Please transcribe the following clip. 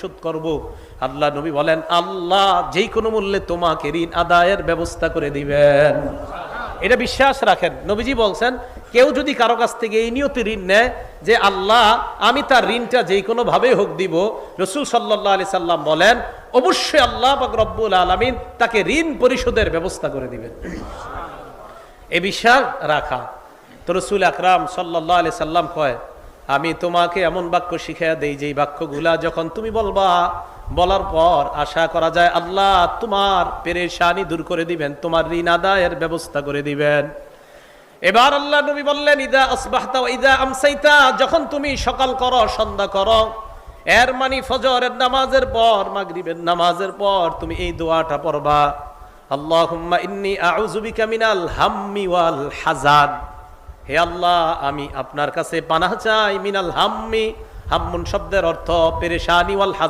পরিশোধ করব। আল্লাহ নবী বলেন, আল্লাহ যেই কোনো মূল্যে তোমাকে ঋণ আদায়ের ব্যবস্থা করে দিবেন। এটা বিশ্বাস রাখেন। নবীজি বলছেন, কেউ যদি কারো কাছ থেকে এই নিয়তে ঋণ নেয় যে আল্লাহ আমি তার ঋণটা যে কোনো ভাবে হোক দিব, রাসূল সাল্লাল্লাহু আলাইহি সাল্লাম বলেন অবশ্যই আল্লাহ পাক রব্বুল আলামিন তাকে ঋণ পরিশোধের ব্যবস্থা করে দিবেন। এই বিশ্বাস রাখা। তো রাসূল আকরাম সাল্লাল্লাহু আলাইহি সাল্লাম কয়, আমি তোমাকে এমন বাক্য শিখাইয়া দেই যেই বাক্যগুলা যখন তুমি বলবা, বলার পর আশা করা যায় আল্লাহ তোমার পেরেশানি দূর করে দিবেন, তোমার ঋণ আদায়ের ব্যবস্থা করে দিবেন। এবার আল্লাহ নবী বললেন, ইদা আসবাহতা ওয়া ইদা আমসাইতা, যখন তুমি সকাল করো সন্ধ্যা করো, এর মানে ফজরের নামাজের পর মাগরিবের নামাজের পর তুমি এই দোয়াটা পড়বা, আল্লাহুম্মা ইন্নী আউযু বিকা মিনাল হাম্মি ওয়াল হাজান। হে আল্লাহ আমি আপনার কাছে পানাহ চাই মিনাল হাম্মি, হাম্মুন শব্দের অর্থ পেরেশানি, ওয়াল হাজান